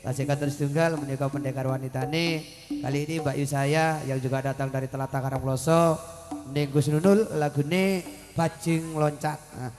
tasih kantor setunggal menika pendekar wanita nih. Kali ini Mbak Yusaya yang juga datang dari Telatah Karangploso ning Gus Nunul lagune Bajing Loncat. Nah.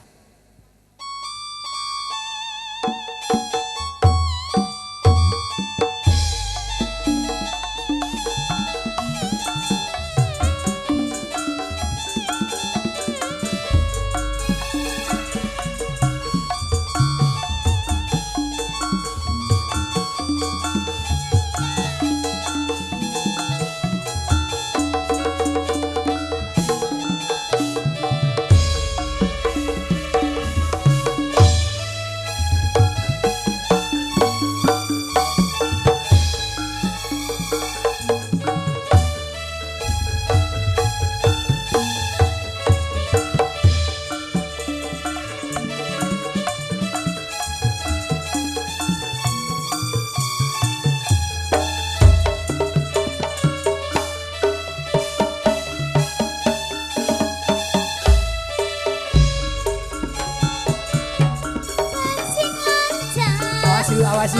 Awasi.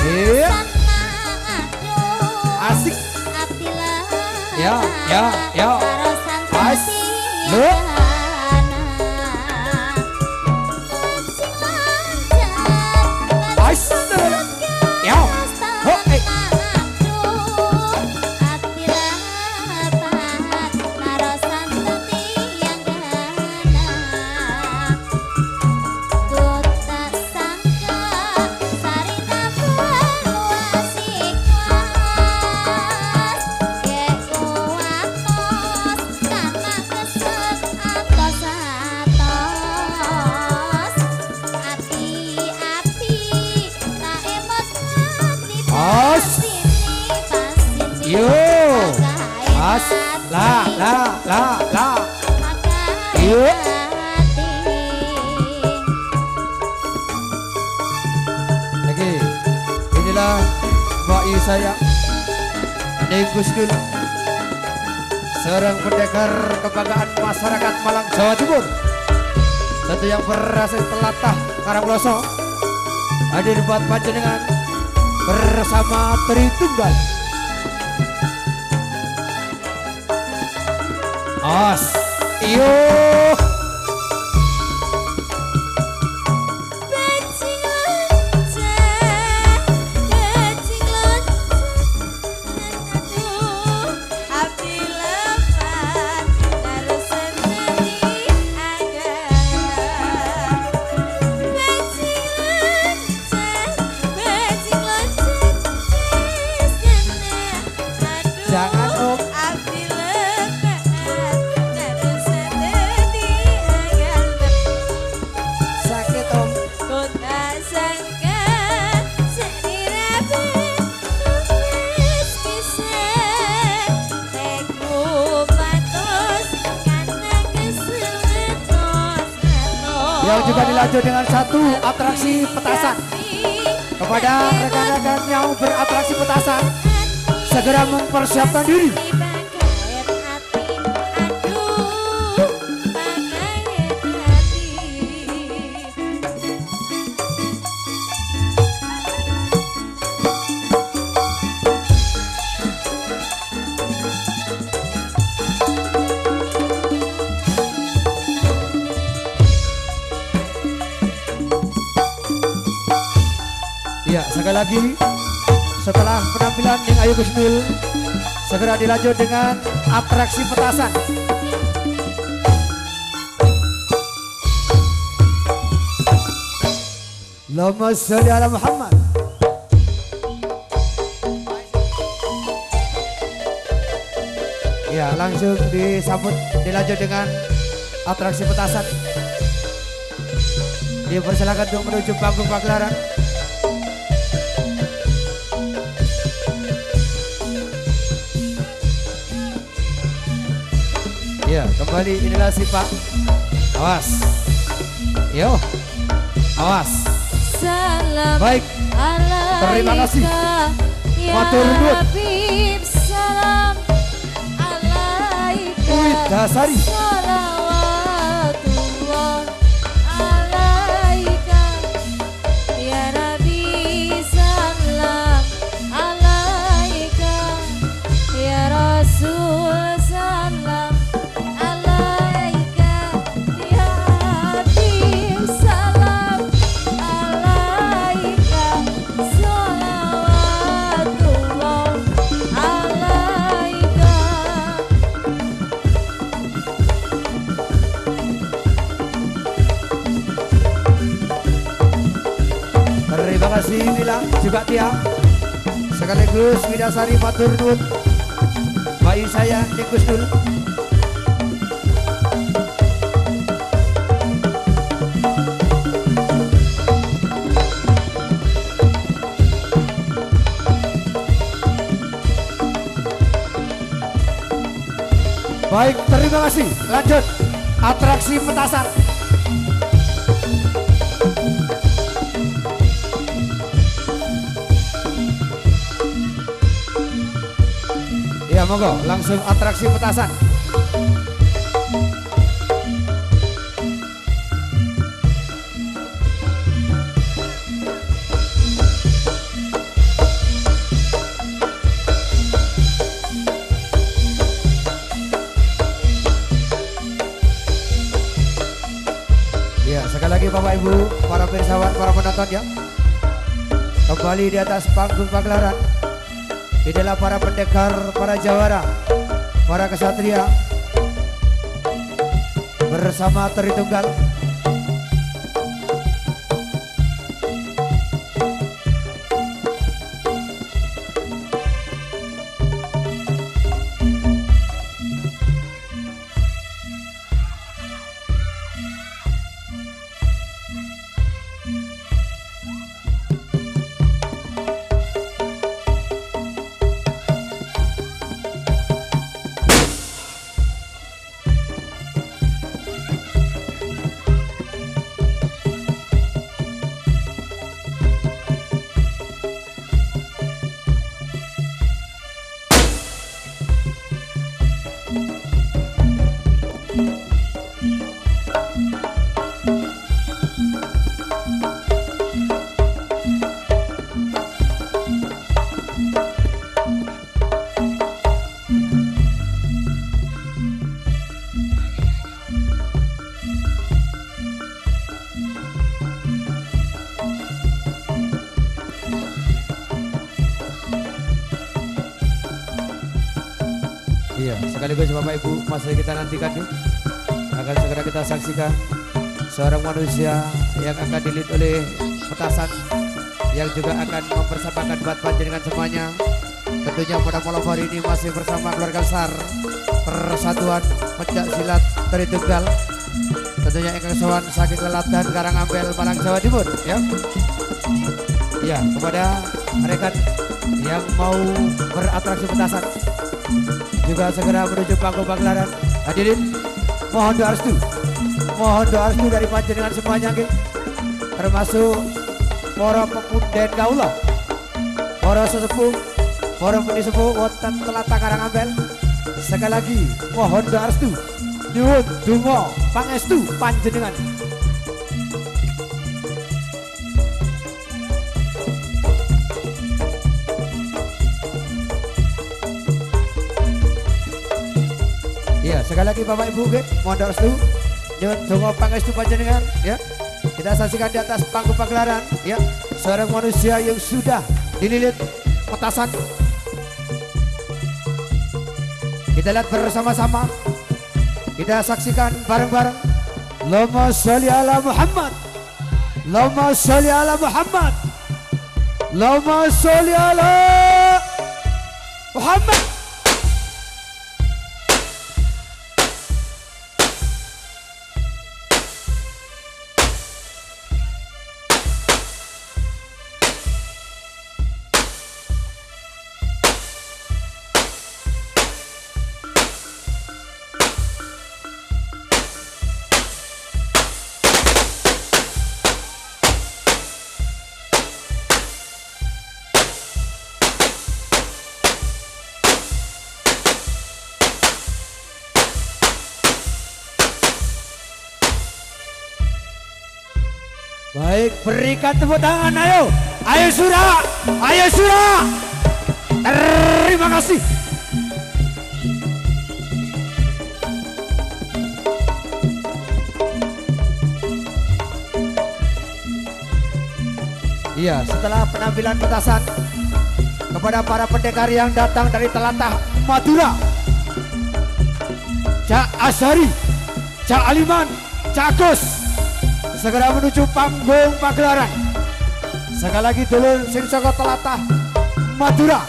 Iya. Asik. Ya. Pas. Look. Pas. Ya. Ho, yo, as, la, yo. Oke, inilah Mbak Yusaya Gus Nunul, seorang pendekar kebanggaan masyarakat Malang, Jawa Timur. Satu yang berasal Telatah Karangploso, hadir buat panjenengan bersama Tritunggal. As, iyo. Jangan om. Yang juga dilanjut dengan satu atraksi petasan. Kepada rekan-rekan yang beratraksi petasan, segera mempersiapkan diri. Ya, sekali lagi setelah penampilan Ning Ayu Gus Nunul, segera dilanjut dengan atraksi petasan. Allahumma sholli ala Muhammad. Ya, langsung disambut, dilanjut dengan atraksi petasan. Dipersilakan untuk menuju panggung pagelaran. Ya, kembali inilah si Pak. Awas. Yo. Awas. Salam. Baik. Terima kasih. Matur nuwun. Salam alaika. Widasari. Salawatullah alaika ya Nabi Terima kasih Mila juga Tia. Sekaligus Widasari matur nuwun. Bayi saya Dik Gusdul. Baik, terima kasih. Lanjut atraksi petasan. Ya monggo, langsung atraksi petasan. Ya, sekali lagi Bapak Ibu, para pirsawan, para penonton ya. Kembali di atas panggung pagelaran. Inilah para pendekar, para jawara, para kesatria bersama Tari Tunggal. Iya, sekaligus Bapak Ibu masih kita nantikan nih, akan segera kita saksikan seorang manusia yang akan dilihat oleh petasan yang juga akan mempersamakan buat panjenengan semuanya. Tentunya pada malam hari ini masih bersama keluarga besar Persatuan Pencak Silat Tari Tunggal. Tentunya ingkang sowan saking Kelatan Karangampel Malang Jawa Timur ya. Iya, kepada rekan yang mau beratraksi petasan juga segera menuju panggung pagelaran. Hadirin, mohon doa restu. Mohon doa restu dari panjenengan semuanya nggih. Termasuk para pemuda kaula, para sesepuh, para pundi sepuh wonten Tlatah Karangampel. Sekali lagi mohon doa restu. Nyuwun donga pangestu panjenengan. Ya, sekali lagi Bapak Ibu, mohon doa restu, nyuwun donga pangestu panjenengan ya. Kita saksikan di atas panggung pagelaran ya, seorang manusia yang sudah dililit petasan. Kita lihat bersama-sama, kita saksikan bareng-bareng. Allahumma sholli ala Muhammad, Allahumma sholli ala Muhammad, Allahumma sholli ala Muhammad. Baik, berikan tepuk tangan, ayo, ayo Sura, ayo Sura. Terima kasih. Iya, setelah penampilan petasan, kepada para pendekar yang datang dari Tlatah Madura, Cak Asyari, Cak Aliman, Cak Agus, segera menuju panggung pagelaran. Sekali lagi dulur sing saka telatah Madura.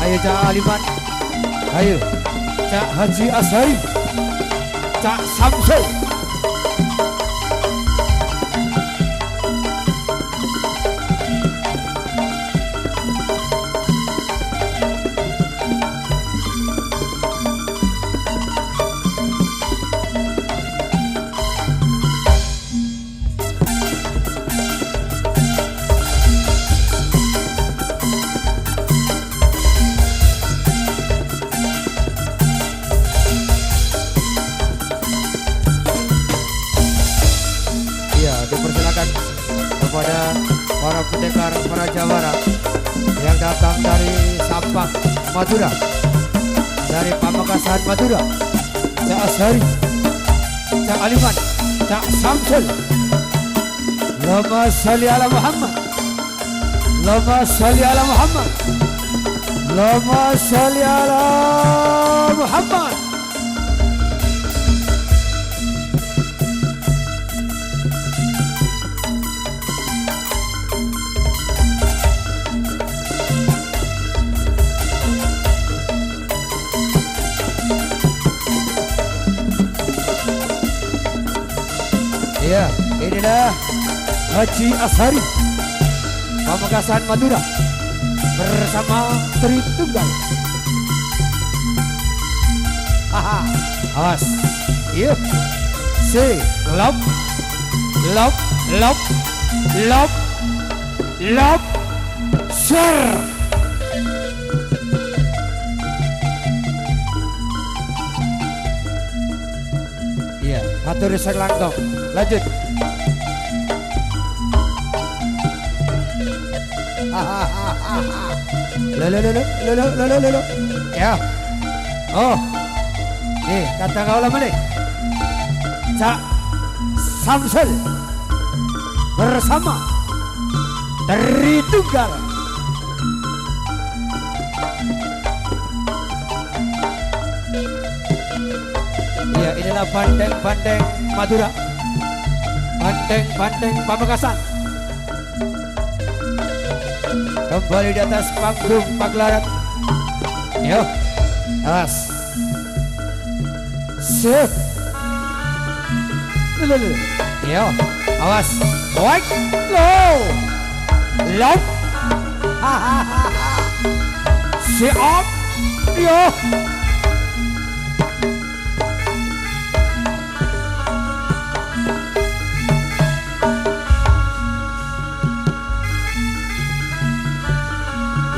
Ayo Cak Aliman, ayo Cak Haji Ashari, Cak Samsul. Dipersilakan kepada para pendekar, para jawara yang datang dari Sampang Madura, dari Pamekasan Madura, Cak Ashari, Cak Aliman, Cak Samsul. Allahumma sholli ala Muhammad, Allahumma sholli ala Muhammad, Allahumma sholli ala Muhammad. Ya, inilah Haji Ashari Pamekasan Madura bersama Tritunggal. Haha, awas. Iya. Si, lop, lop, lop, lop, lop, ser. Iya, atur sing langkong. Lanjut. Lo. Ya. Oh. Nih, kata kau lama nih. Cak Samsul bersama Tritunggal. Ya, inilah bandeng-bandeng Madura, bandeng-bandeng Pamekasan. Kembali di atas panggung pagelaran. Yo, awas. Sip. Yo, awas. Wait, low, low. Siap. Yo.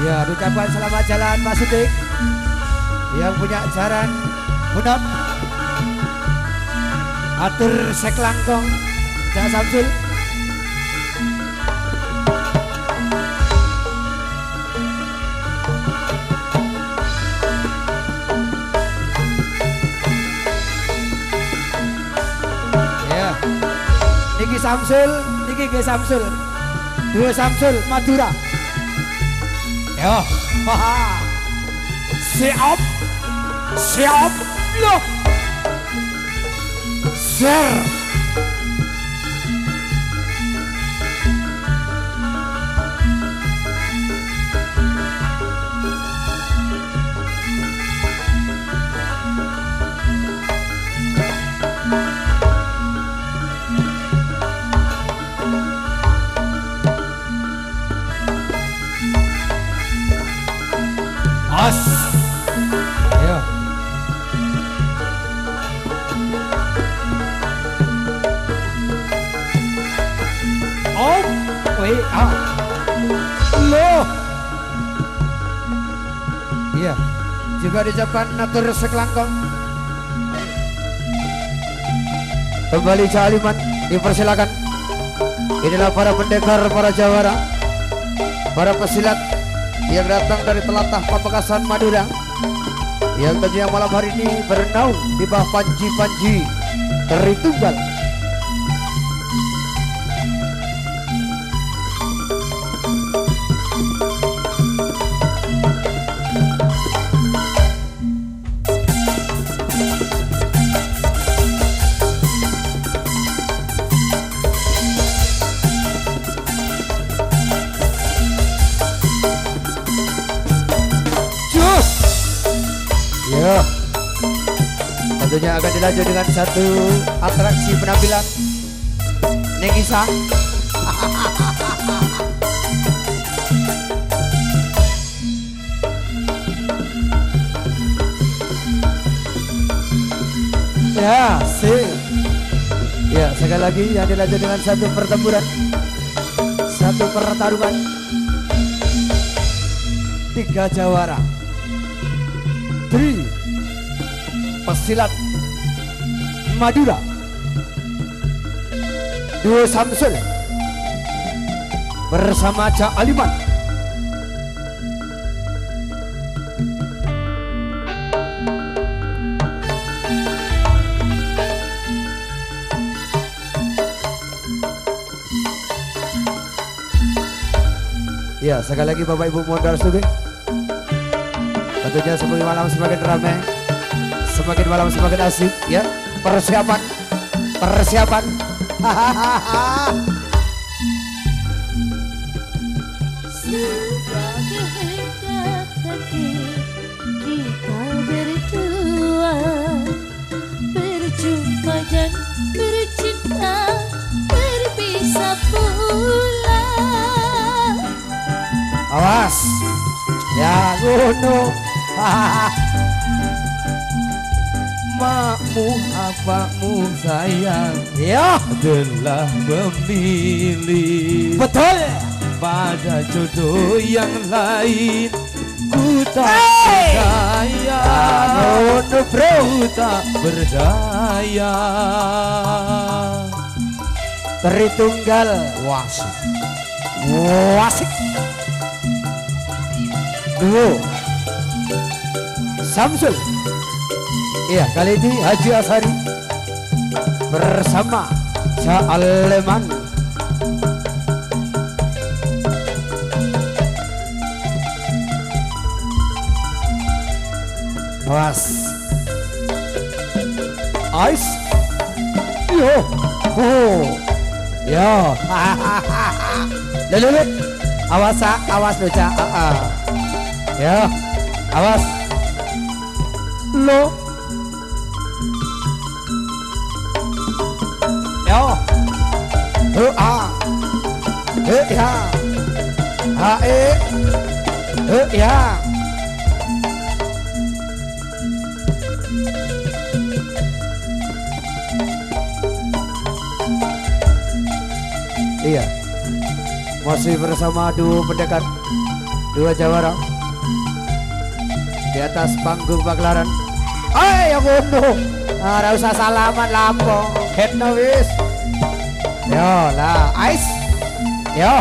Ya, ucapan selamat jalan Pak Sudik yang punya jaran Hunap. Atur sek langkong Cak Samsul. Ya, niki Samsul, niki ge Samsul. Dua Samsul Madura. Yo, haha. Siap, siap, loh, ser. As. Ayo. Oh, wait, loh. Iya, juga diucapkan atur sekelangkong. Kembali Cak Aliman, dipersilakan. Inilah para pendekar, para jawara, para pesilat yang datang dari telatah Pamekasan Madura, yang tentunya malam hari ini bernaung di bawah panji-panji Tritunggal. Ya, akan dilanjut dengan satu atraksi penampilan Neng Isa. Ya, sip. Ya, sekali lagi yang dilanjut dengan satu pertempuran, satu pertarungan, 3 jawara, 3 pesilat Madura, duo Samsul bersama Cak Aliman. Ya, sekali lagi Bapak Ibu mohon restu. Tentunya semakin malam semakin ramai, semakin malam semakin asik. Ya, persiapan, persiapan. Sebagai kata kita berdua berjumpa dan bercinta berpisah pula. Awas, ya ngono. Makmu apamu sayang, ya telah memilih. Betul. Pada jodoh yang lain ku tak berdaya. Ngono bro, ku tak berdaya. Tritunggal wasik, wasik. Duo Samsul. Iya, kali ini Haji Asari bersama Cak Aliman. Awas, Ice. Yo, oh, yo, lelulut. Awas, awas lo Cak. Ya, awas. Lo. Yo. Ya. Ya. Iya. Masih bersama duo pendekat, 2 jawara di atas panggung pagelaran. Ayo ngono, ora usah salaman lapo, ketno wis. Yo lah, Ice. Yo.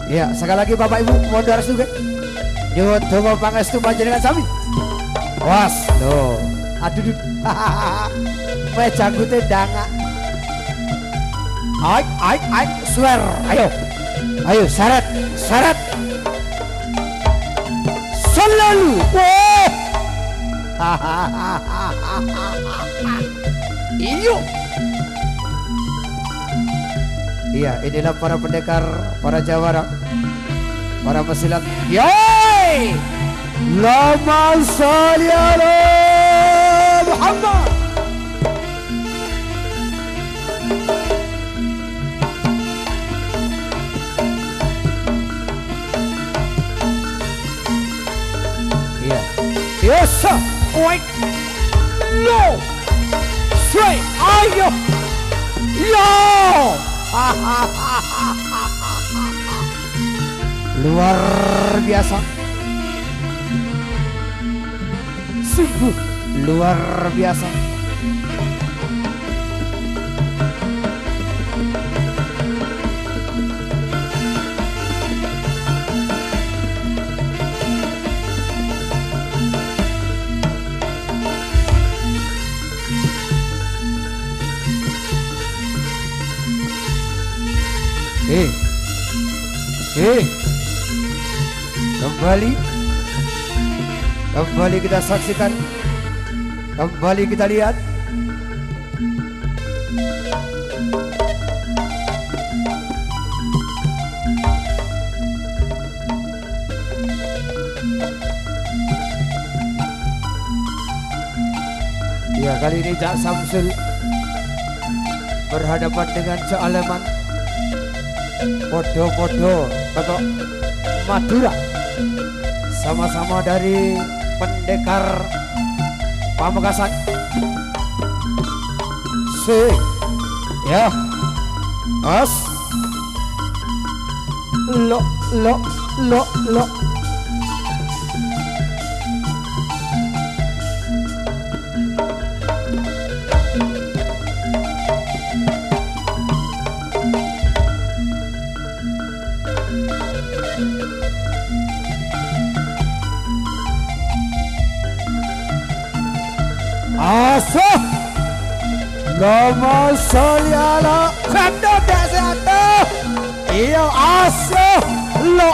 Ya, sekali lagi Bapak Ibu mohon restu ge. Nyuwun donga pangestu panjenengan sami. Was, lho. Aduh. Wes janggute ndangak. Ai, swear. Ayo. Ayo, syarat. Selalu. Iyo. Iya, inilah para pendekar, para jawara, para pesilat. Yeay! Lama sholli ala Muhammad. Iya. Yes, sir. Wait. No. Straight. Ayo. Yo. Luar biasa. Sungguh luar biasa. Kembali kita saksikan, kembali kita lihat. Ya, kali ini Jak Samsul berhadapan dengan Cak Aleman. Podo-podo atau Madura, sama-sama dari Pendekar Pamekasan. Ya, as, lo. Asuh, Lama sholli ala Sabda Dasata. Iya asuh, lo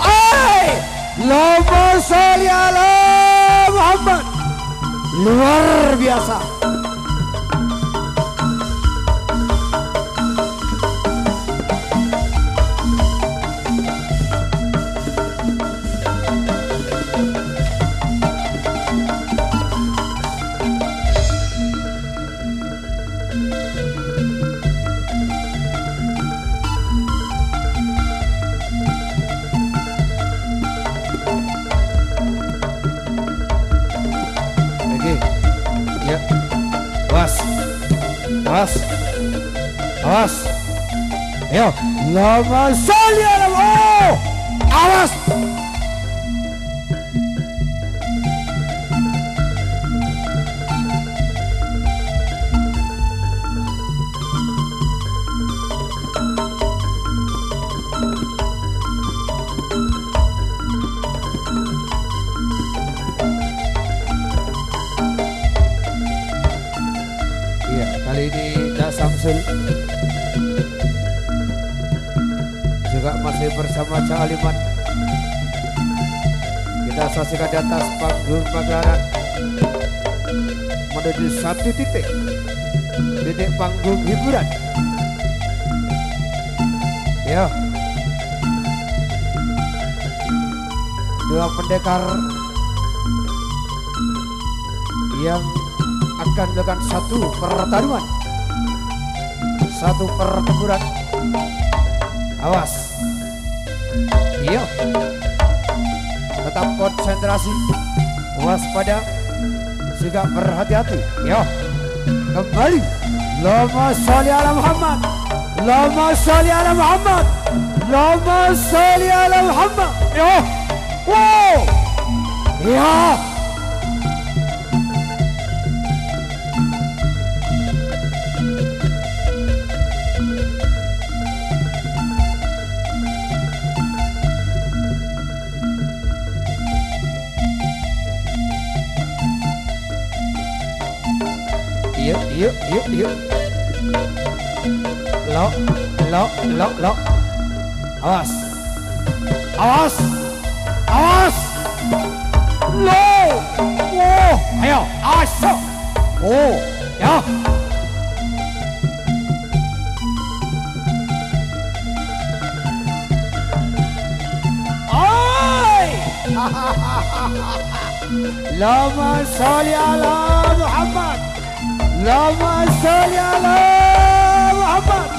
Lama sholli ala Muhammad. Luar biasa. Ya, awas, ayo, Lama sholli ala Muhammad. Awas. Kali ini Jak Samsul juga masih bersama Cak Aleman. Kita saksikan di atas panggung pagelaran menuju satu titik panggung hiburan. Ya, dua pendekar yang akan melakukan satu pertarungan, satu pertempuran. Awas, iya, tetap konsentrasi, waspada, juga berhati-hati. Ya, kembali. Allahumma sholli ala Muhammad, Allahumma sholli ala Muhammad, Allahumma sholli ala Muhammad. Ya, wow, ya. Yuk. Lo. Awas. Lo. Oh, ayo, aso. Oh, ya. Oi. Lama sholli ala Muhammad. Lama sholli ala Muhammad.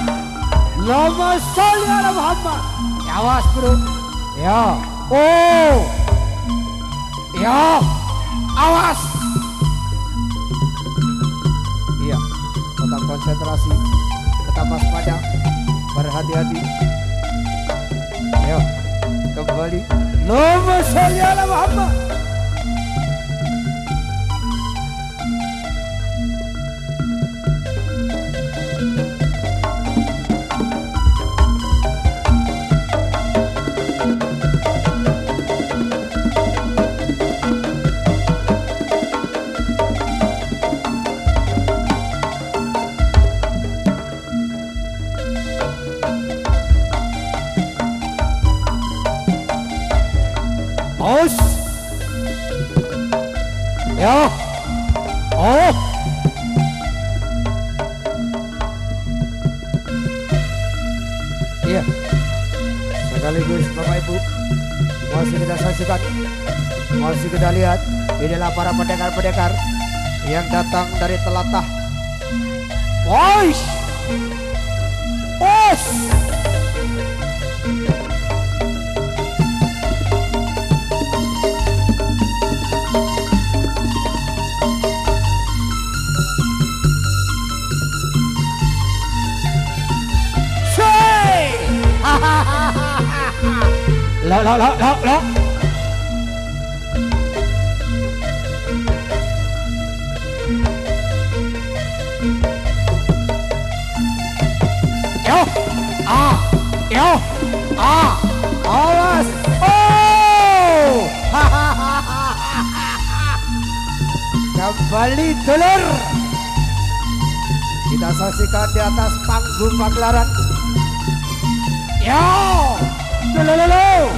Lama sholli ala Muhammad. Ya, awas bro. Ya. Oh. Ya. Awas. Iya. Tetap konsentrasi. Tetap waspada. Berhati-hati. Ya. Kembali. Lama sholli ala Muhammad. Aus. Ya. Oh. Iya. Sekaligus Bapak Ibu, masih kita saksikan, masih kita lihat, inilah para pendekar-pendekar yang datang dari telatah. Oish, os. Lo. Yo, awas. Oh, kembali dulur. Kita saksikan di atas panggung pagelaran. Yo, lo.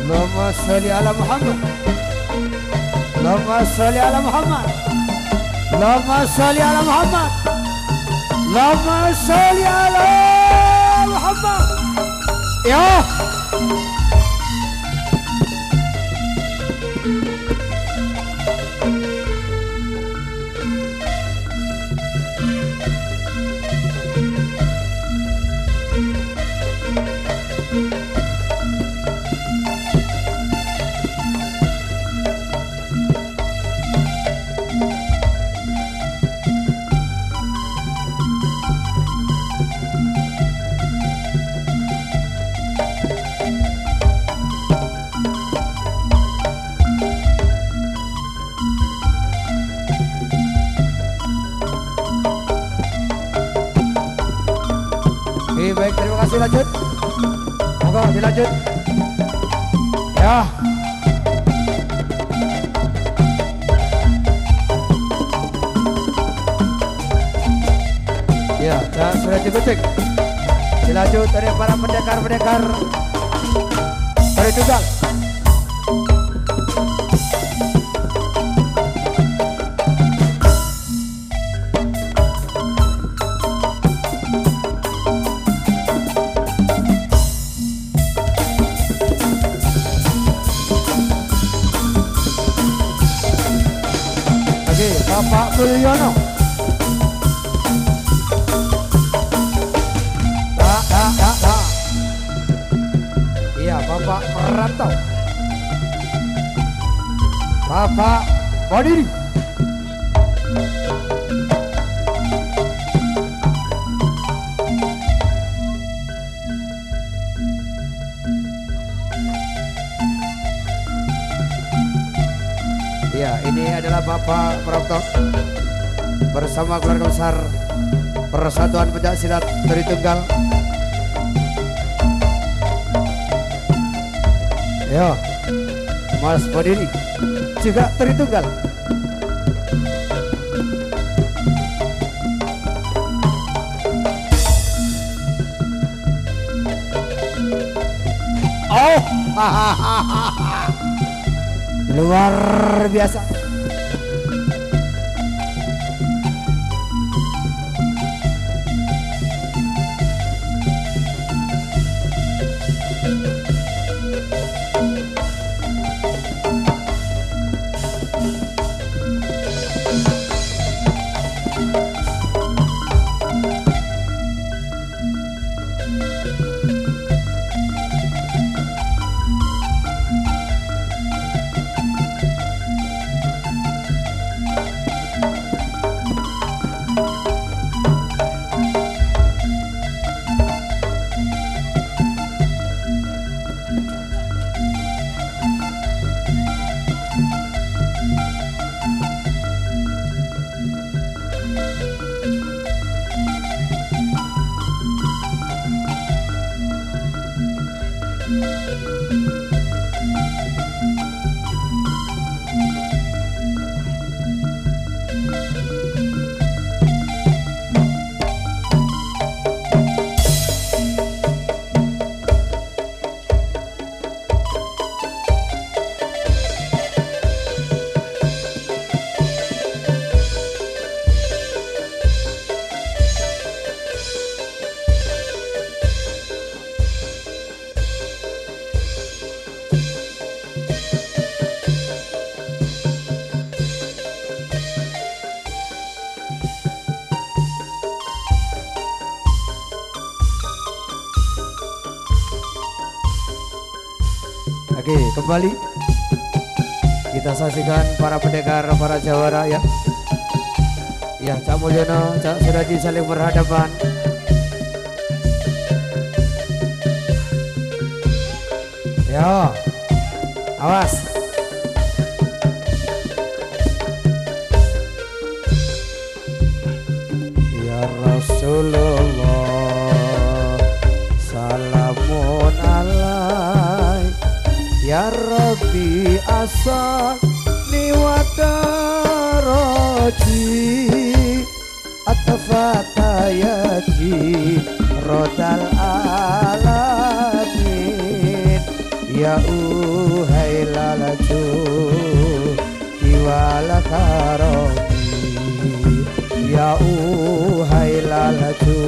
Allahumma sholli ala Muhammad. Allahumma sholli ala Muhammad. Allahumma sholli ala Muhammad. Allahumma sholli ala Muhammad. Ya. Baik, terima kasih, lanjut. Moga dilanjut. Ya. Ya, dan sudah dipetik. Dilanjut dari para pendekar-pendekar dari tunggal. Bapak Mulyono. Iya, Bapak Merantau. Bapak Bodiri. Ya, ini adalah Bapak Proktor bersama keluarga besar Persatuan Pencak Silat Tritunggal. Ya, Mas Bodiri juga Tritunggal. Oh, luar biasa. Oke, kembali kita saksikan para pendekar, para jawara ya. Ya, Cak Mulyono, Cak Suraji saling berhadapan. Ya, awas. Ya Rasulullah, salamun alaik. Ya Rabbi asani wa taraji atfatayati rodal alamin. Ya uhailalaju iwala karomi. Ya uhailalaju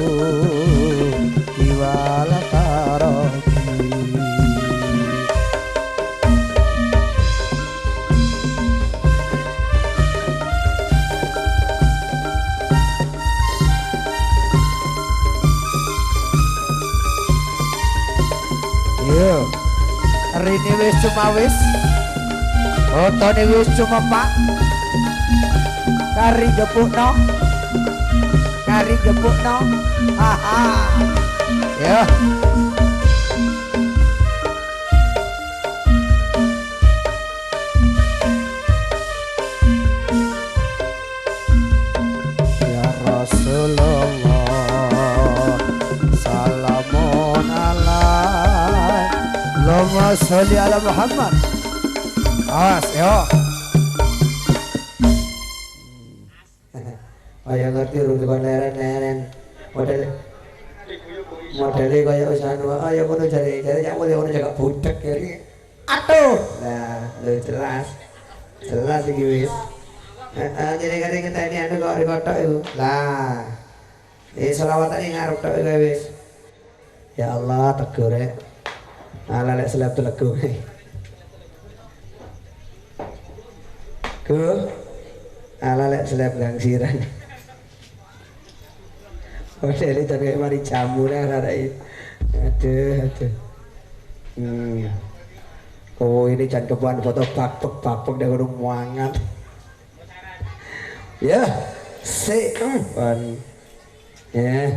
iwala karomi. Yo, hari ini wis cuma wis, otone wis cuma pak, kari gepuk no, haha, yo. Ya Rasulullah, salamun alaik. Allahumma sholli ala Muhammad. Awas, yo. Ayo ngerti rujukan leren modelnya kaya usahanu. Ayo ngono jare yang mulai ngono jaga budak ya. Atuh. Nah, lu jelas iki wis. Jadi kadang kita ini anu kok dikotok itu. Lah. Selawatan ini ngarep tok kowe wis. Ya Allah, tegur rek. Ala lek selap telegu. Ku ala lek selap gangsiran. Oke, ini tadi mari jamu nih rada ini. Aduh. Oh ini jangan kebuan foto bakpek dah kurung muangan. Ya, ya.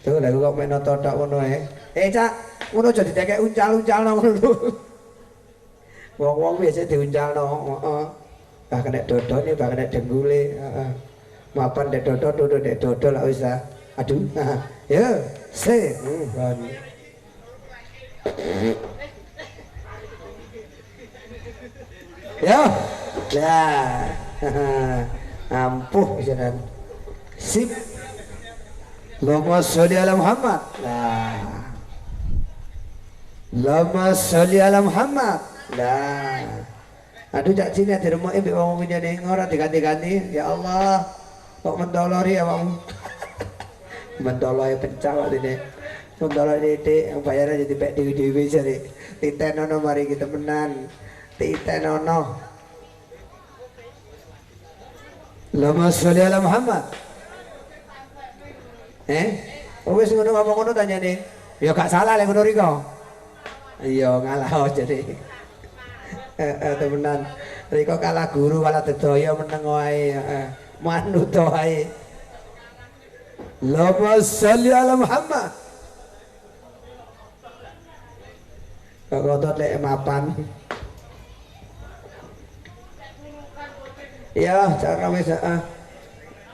Tuh lagu kok main nonton tak ngono Cak, ngono jadi kayak uncal nang ngono. Wong biasa diuncal nang, bahkan nek dodone, bahkan nek denggule, mapan nek dodol lah wis. Aduh, ya, ya, ampuh jalan, sip. Allahumma sholli ala Muhammad. Lah. Allahumma sholli ala Muhammad. Lah. Aduh cak sini ada rumah mbek wong winjane ora diganti-ganti. Ya Allah. Kok mendolori ya wong. Mendolori pencawat ini. Mendolori dik yang bayarnya jadi pek dewi-dewi jare. Titenono mari kita menan. Titenono. Allahumma sholli ala Muhammad. Wis ngono ngomong ngono tanyane. Ya gak salah lek ngono riko. Iya ngalah jadi. Temenan. Riko kalah guru kalah dedaya meneng wae. Manut wae. Allahumma sholli ala Muhammad. Kok ngotot lek mapan. Ya, cara wis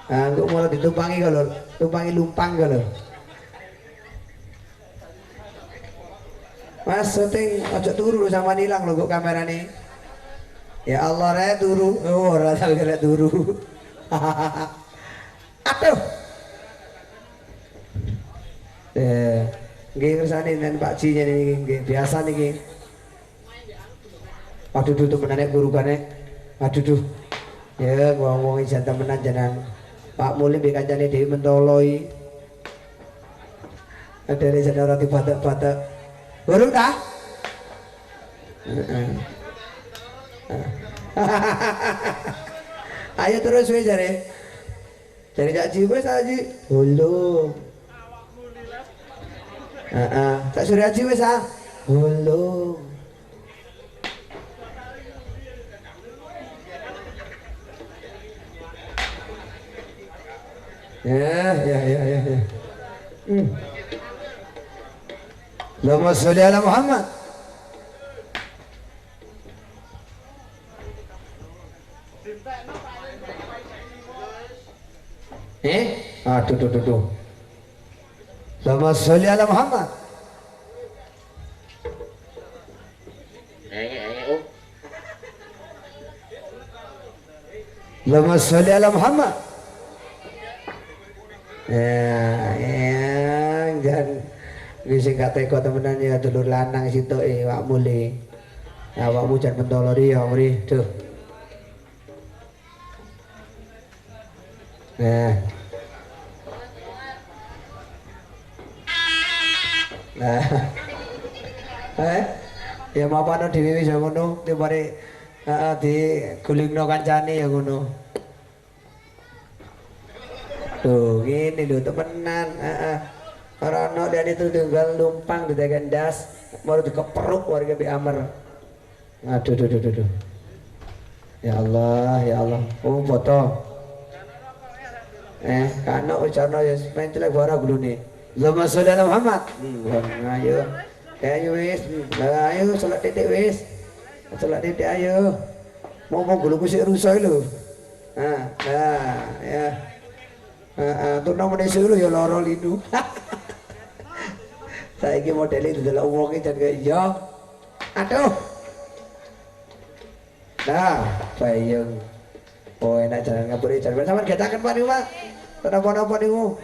engko mulai ditumpangi kalau tumpangi lumpang kalau Mas syuting aja turu sama nilang lho kok kamera nih. Ya Allah rek turu. Oh ora tau rek turu. Aduh. Nggih kersane nen Pak Ji niki nggih biasa niki. Aduh tuh menane gurukane. Aduh. Ya ngomong izin temenan jenang. Pak Muli mbek kancane dhewe mentoloi. Ada di sana orang dibatak-batak. Burung dah? Ayo terus wis jare. Jare Cak Ji wis Ji. Belum. Tak Surya Ji wis Belum. Ya. Allahumma sholli ala Muhammad. Tuh. Allahumma sholli ala Muhammad. Allahumma sholli ala Muhammad. Jangan bisa kata kau temenan ya dulur lanang situ wak muli. Awakmu jangan mentolori ya mri tuh. Ya mau apa dhewe wis ngono timbare di gulingno kancane ya ngono. Tuh gini lho temenan. Orang no dan itu tinggal numpang di tekan das baru dikeperuk warga bi amer. Aduh. Ya Allah. Oh foto. Kana ucapno ya main celek bara gulune. Allahumma sholli ala Muhammad. Ayo. Ayo wis. Ayo salat titik wis. Salat titik ayo. Mau guluku sik rusak lho. Ya. Tunang menesi dulu ya loro lindu. Saiki modele delok wong iki jan kaya iya. Aduh. Nah, bayang. Oh, enak jalan ngaburi jalan. Sampeyan getaken Pak niku, Pak. Napa-napa niku?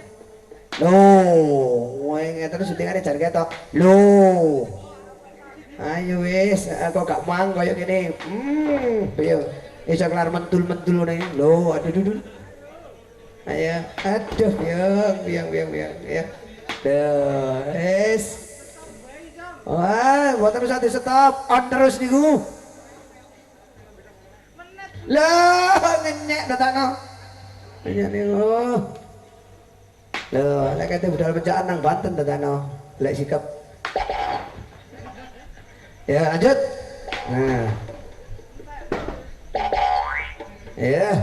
Loh, wae ngeten syutingane jan ketok. Loh. Ayo wis, kok gak mang kaya ngene. Ayo. Iso kelar mentul-mentul ngene. Loh, aduh. Ayo, aduh, biang ya. Wah, buat terus hati stop, on terus niku. Lah, nenek datang. Nenek niku. Loh, lek kate budal pencaan nang Banten datang. Lek sikap. Ya, lanjut. Nah. Ya.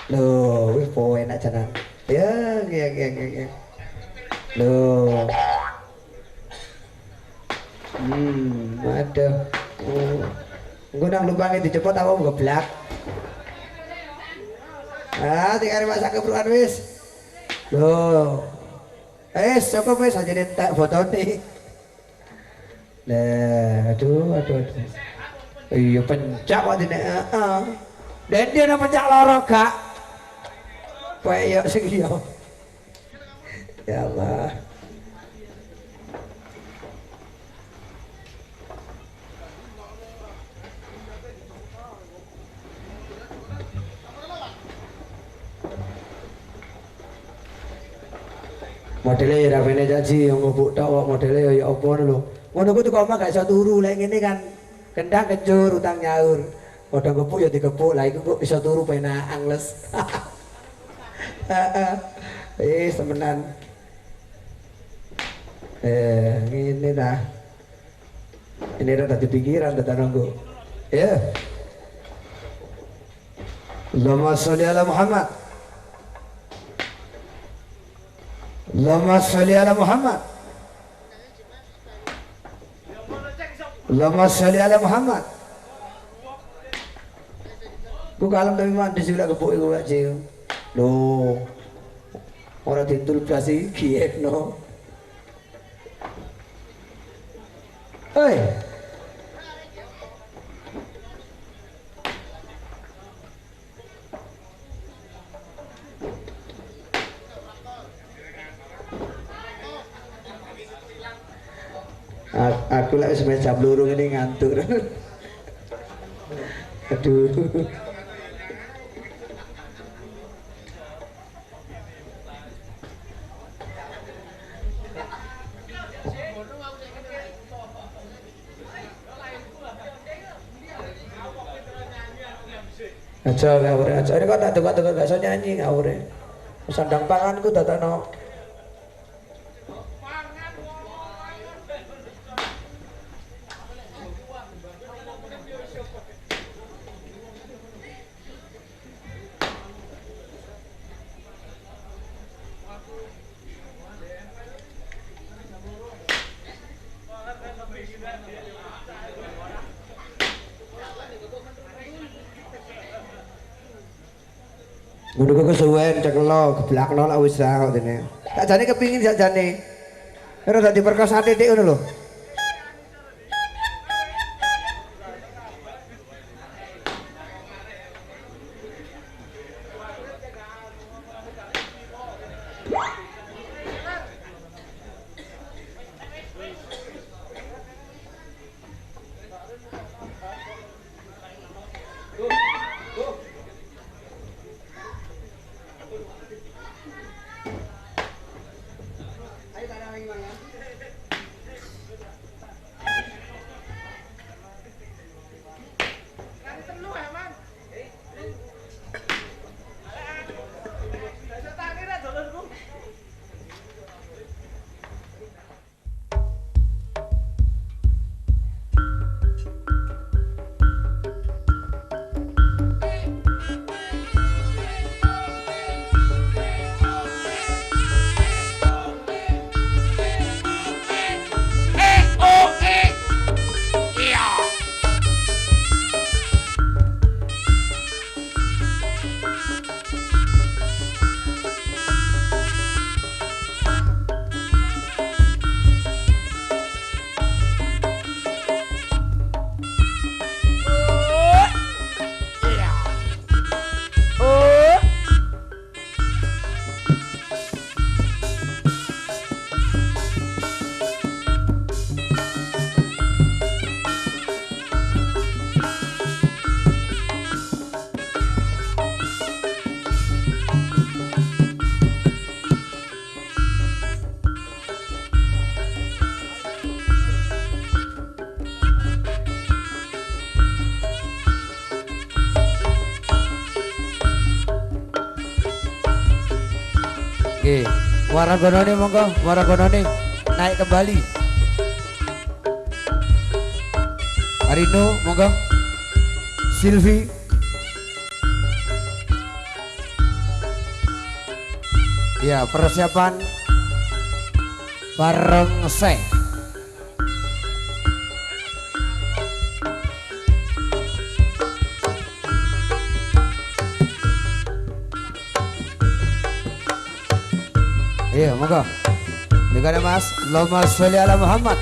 Loh, wis po enak jalan. Ya. Loh. Aduh. Engko nang lumpange dicepot apa ngeblak. Tinggal masak kebruan wis. Loh. Cukup wis aja tak fotone. Nah, aduh. Iya pencak kok dene. Dan dia nak pencak loro gak. Kayak sing iya. Ya Allah. Modelnya ya rapene janji yang ngubuk tok modelnya ya apa lho. Ngono ku tuku omah gak iso turu lek ngene kan. Kendang kencur utang nyaur. Padha ngepuk ya dikepuk. Lah iku kok iso turu penak angles. Temenan. Ngene dah. Ini udah tadi pikiran dah nunggu. Ya. Allahumma sholli ala Muhammad. Allahumma sholli ala Muhammad. Allahumma sholli ala Muhammad. Ku kalem tapi mandi sih lah kebuk iku wae cil. Loh. Ora ditul blas iki no. Oi. Aku lagi semen jam luru ini ngantuk. Aduh. Aja ngawure aja. Ini kok tak tukar-tukar gak iso nyanyi ngawure. Sandang panganku dadakno. Ngono kok kesuwen ceklo geblakno lak wis ra kok dene. Tak jane kepingin sakjane. Ora dadi perkosa titik ngono lho. Oke, waragonone monggo, waragonone naik kembali. Arino monggo. Silvi. Ya, persiapan barongsai. Iya, monggo. Negara Mas, Allahumma sholli ala Muhammad.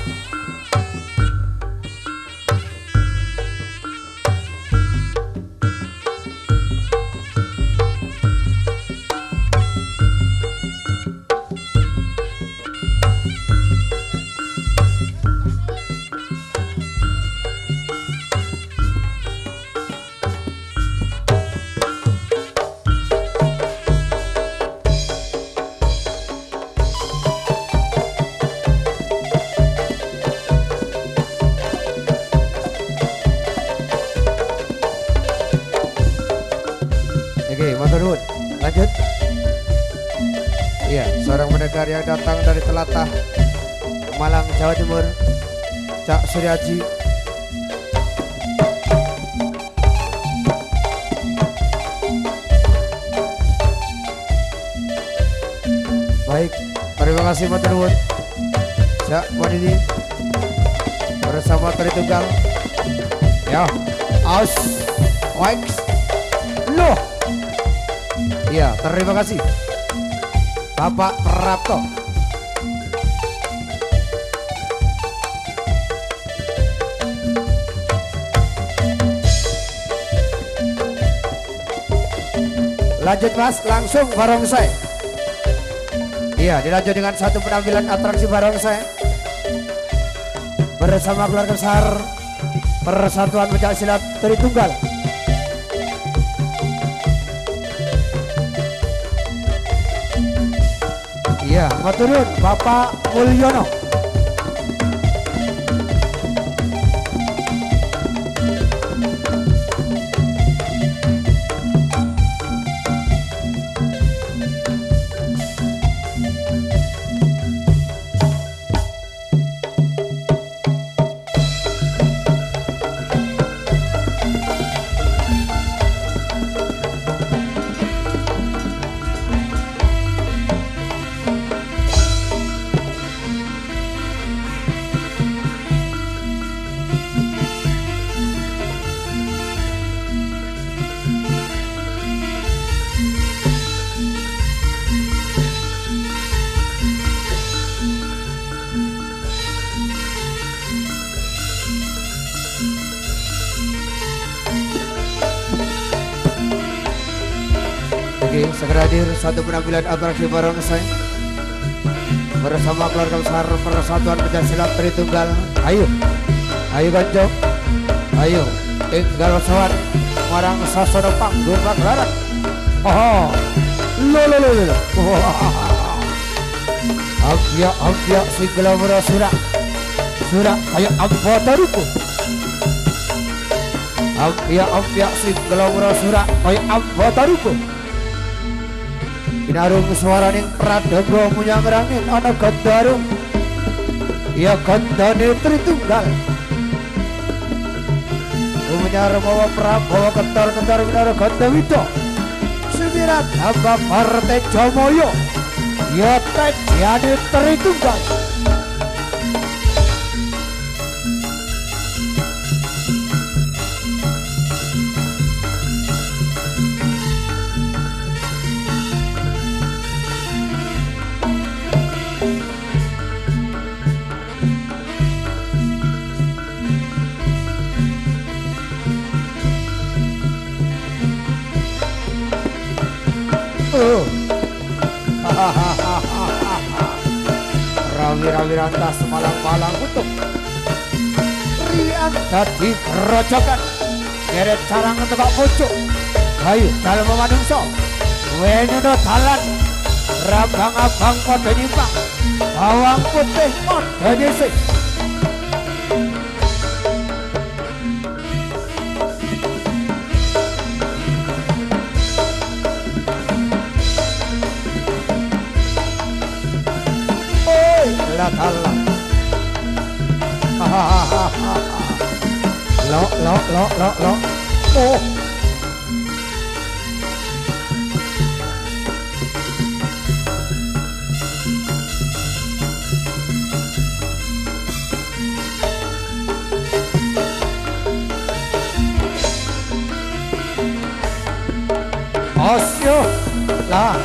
Oke, matur nuwun. Lanjut. Iya, seorang pendengar yang datang dari Telatah Malang, Jawa Timur, Cak Suryaji. Baik, terima kasih matur nuwun. Cak Wadidi bersama Tari Tunggal. Ya, aus, wax, loh. Iya, terima kasih Bapak Prapto. Lanjut Mas, langsung barongsai. Iya, dilanjut dengan satu penampilan atraksi barongsai bersama keluarga besar Persatuan Pencak Silat Tari Tunggal. Iya, matur nuwun Bapak Mulyono. segera hadir satu penampilan atraksi barongsai bersama keluarga besar Persatuan Pencaksilat Tritunggal. Ayo, ayo Ganjo, ayo tinggal sowan marang sasana panggung pagelaran. Oh, lo. Abya singgala mura sura kaya ambota ruko. Abya singgala mura sura kaya ambota ruko. Pinarung suaraning pradangga munyang-rangin ana gandarung. Ya gandane Tritunggal. Umunyar mawa prabawa kentar-kentar winara gandawita. Sumirat hamba Partai Jamaya. Ya tejane Tritunggal. Rawi-rawi rantas malang-malang utuh rian dadi kerojokan nyeret carang teka pucuk. Ayo dalem manungsa wenena dalan rabang-abang padha nyimpang bawang putih padha nyisih. Allah. Lo. Oh. Osyo la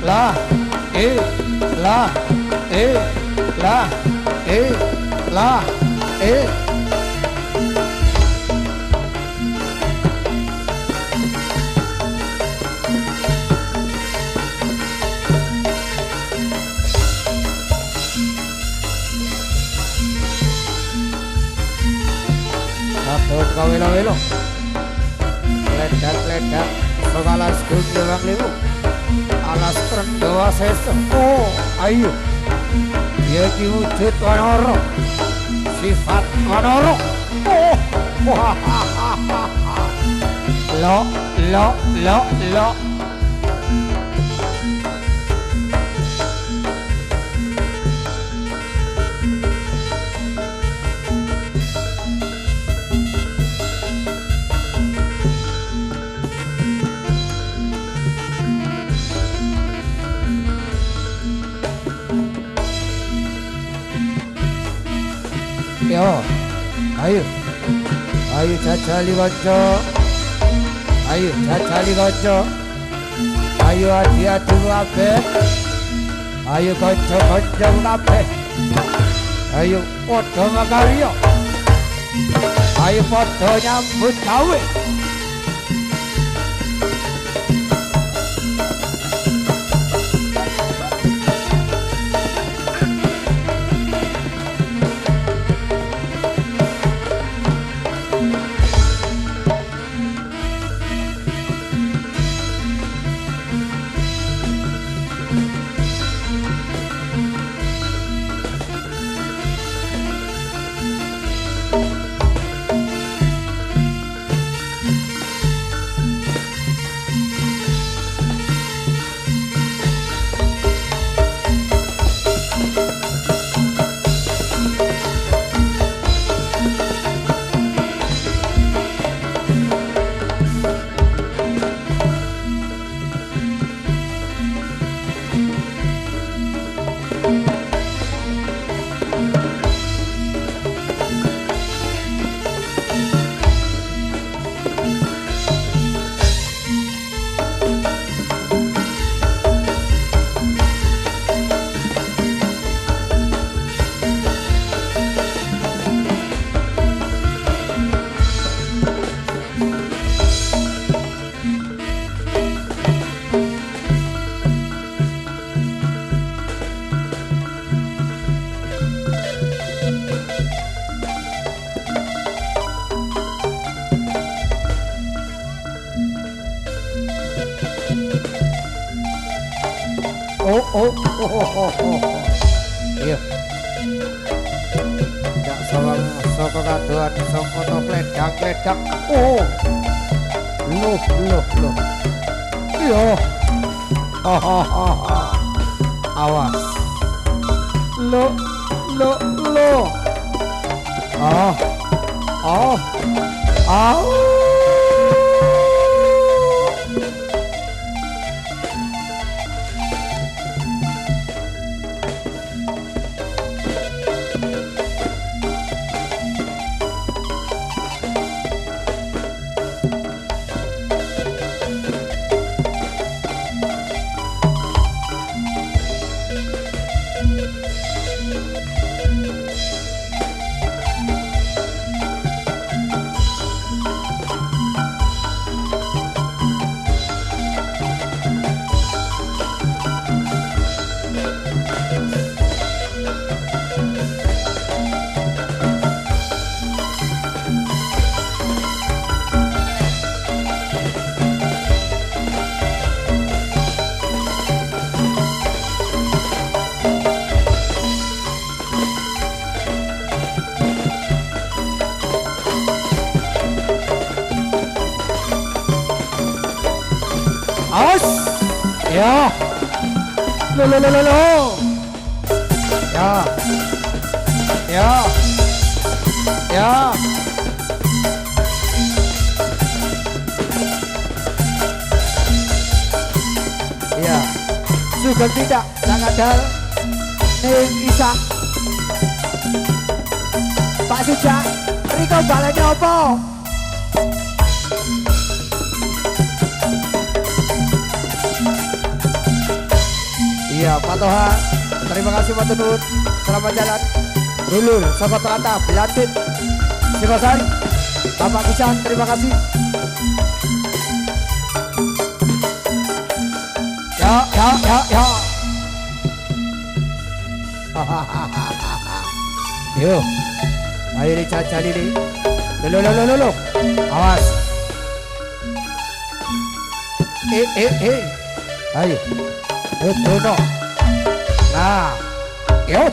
la Atur kawelo-welo ledak-ledak segalas gunjang limu alas terdawa seso. Oh, ayo dia diwujud wanoro sifat wanoro. Oh, lo. Yo, ayo jajali kanca, ayo adi-adi kabeh, ayo kanca-kanca kabeh, ayo padha makarya, ayo padha nyambut gawe. Iya. Jak sawang saka kadoan saka to kledang-kledang. Oh. Loh. Iya. Awas. Lo. Oh. Awas. Ya. Lo. Ya. Iya. Sugeng tidak sangat dal. Ning Isa. Pak Suja, riko balenya apa? Iya, Pak Toha, terima kasih Pak Tunut. Selamat jalan. Dulur, Sobat Telata, Belantit, Singosari, Bapak Kisan, terima kasih. Ya. Yo, ayo dicaca ini. Lo. Awas. Ayo. Betul. Nah, yuk,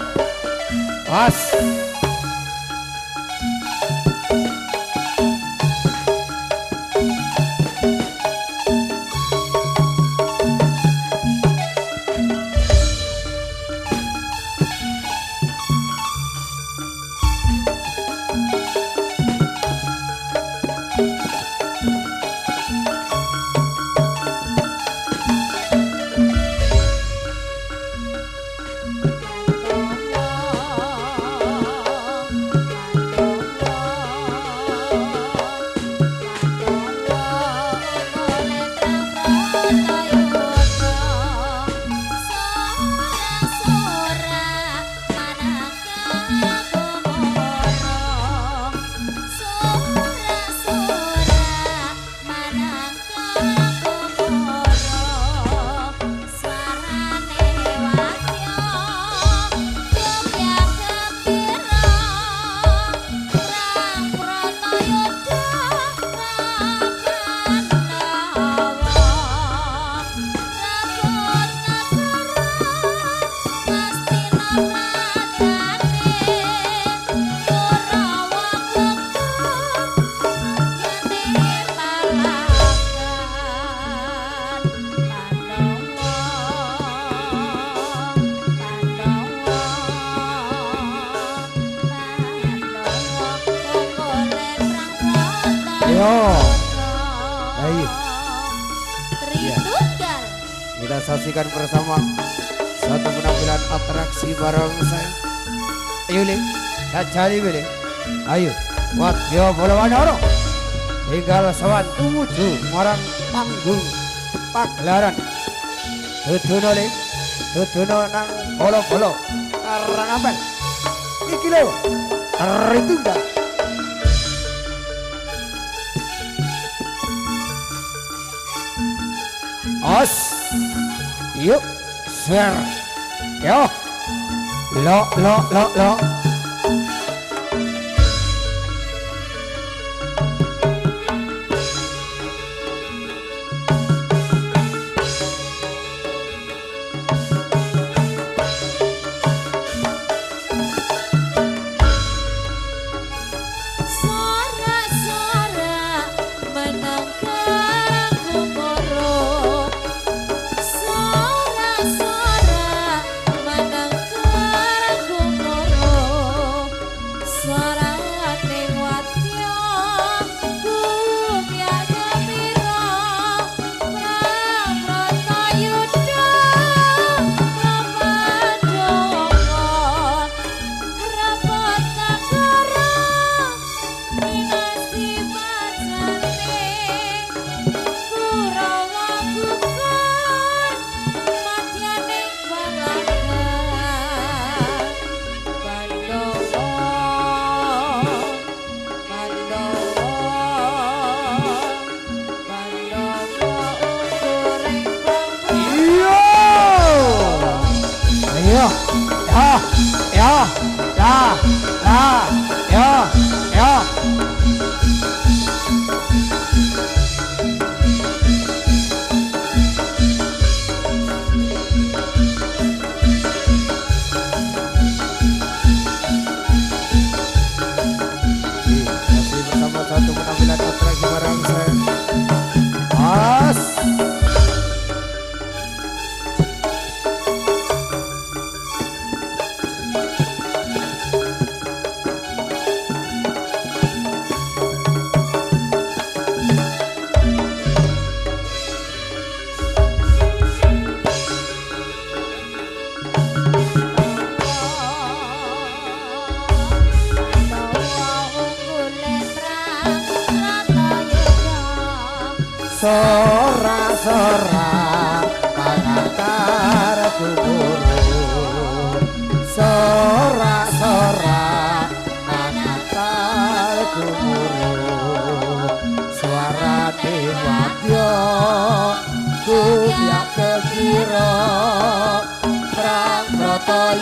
pas. Ayo. Tritunggal. Kita saksikan bersama satu penampilan atraksi bareng saya. Ayo Ling, cari Ling. Ayo, Wadya Balawanara. Tinggal sawan tumuju marang panggung pagelaran. Duduno Ling, duduno nang bolo-bolo Karangampel. Iki lho, Tritunggal. Os, yuk, swer, yo, lo.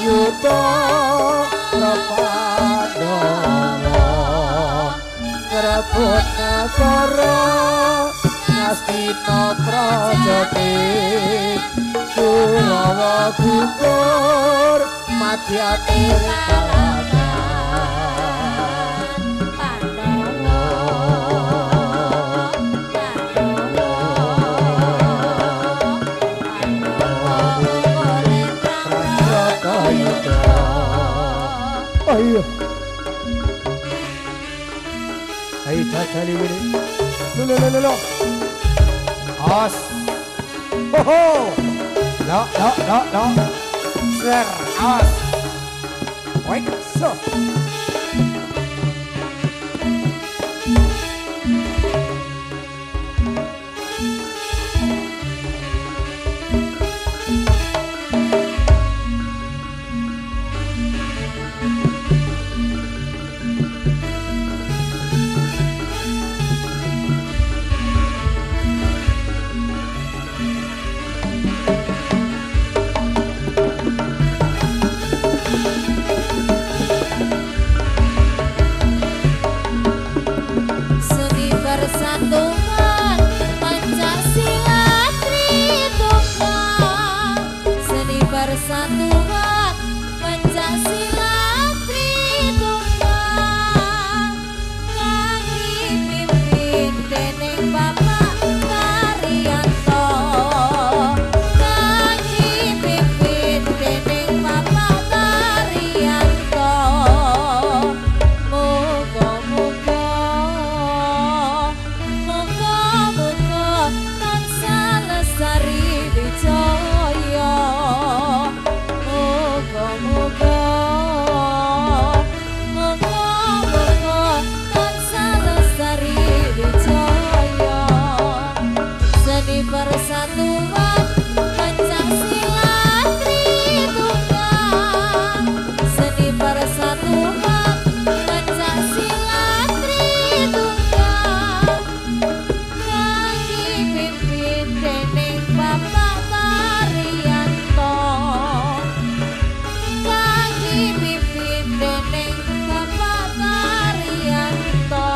Yuda Rapandawa ngrebut negara Ngastina Prajati Kurawa gugur madyate ayo ayo cacali ini lo as ho no ser as wait so Persatuan Pancasila Tritunggal Seni Persatuan Pancasila Tritunggal kang dipimpin dening Bapak Karyanto kang dipimpin dening Bapak Karyanto Persatuan Pancasila Tritunggal Seni Persatuan Pancasila Tritunggal kang dipimpin dening Bapak Karyanto kang dipimpin dening Bapak Karyanto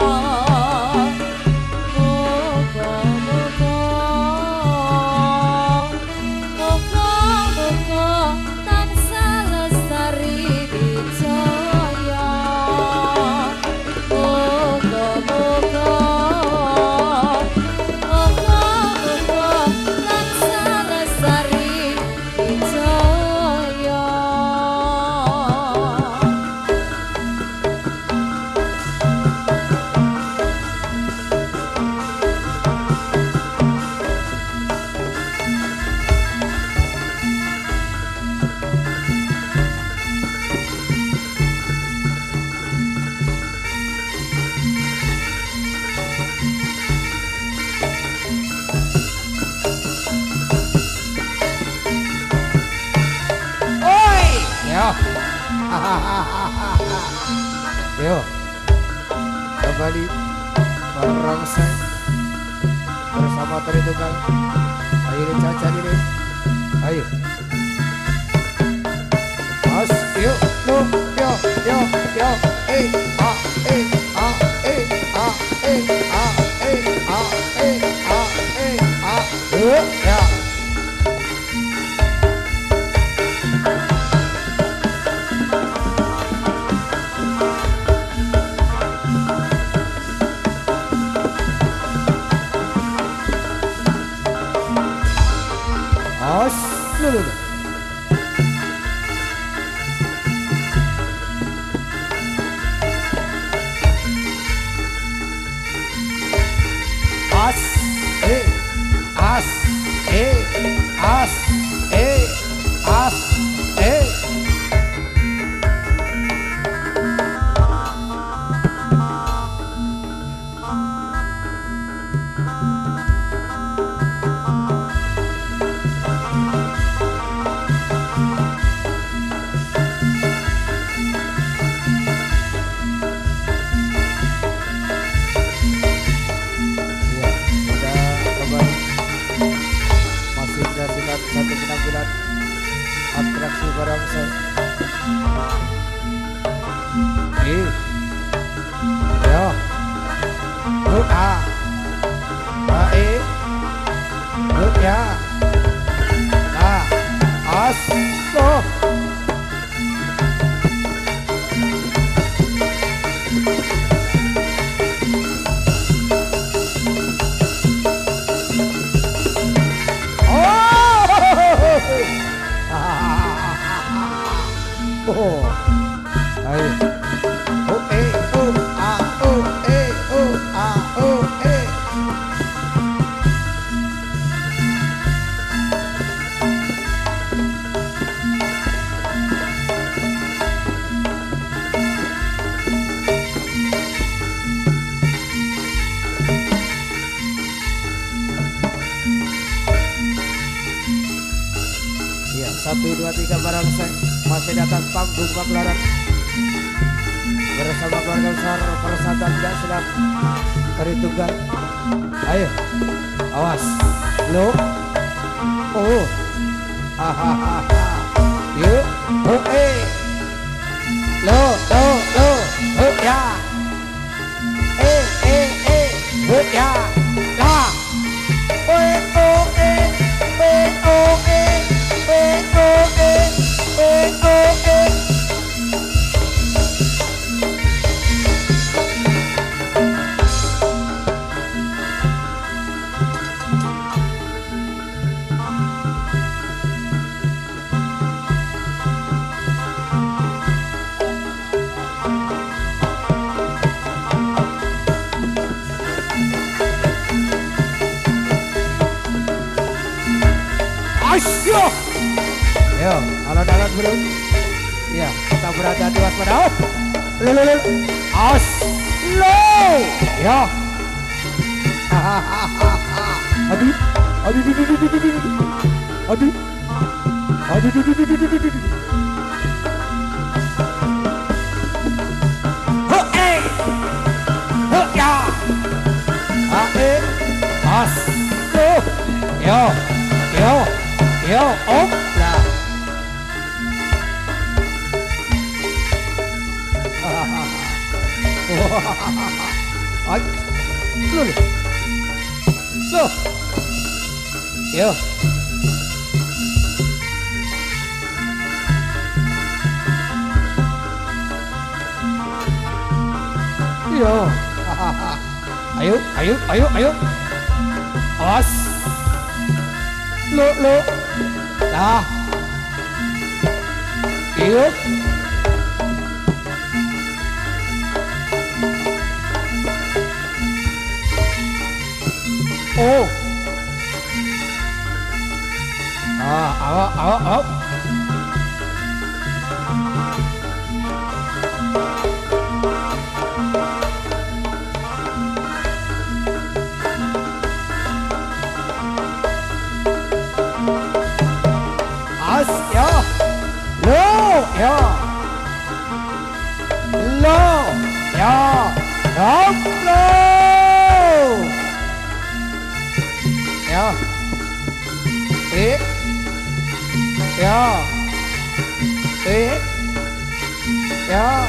yo kembali barongsai bersama Tritunggal ayo caca ini ayo mas yo lo yo ya Look. Satu penampilan atraksi barongsai Yo. A. E. Ya. As. Lo. Oh. Ayo. Oh eh oh ah oh eh oh ah oh eh. Iya, 1, 2, 3 barongsai masih di atas panggung pagelaran bersama keluarga besar Persatuan Tidak Sedap Tari Tunggal. Ayo, awas, lo, oh, hahaha, yuk, oh lo, ya, ya, lah, Ayo, yo, alon-alon bro. Iya, kita berada di waspada. Lo, as, lo, ya. Aduh, ya, as, lo, yo, om, lah. Ay, lo, yo. Yo. Ayo. Awas. Lo. Dah. Yo. Oh. Awak. As ya. Lo ya. Lo. Ya. Ya. Ya.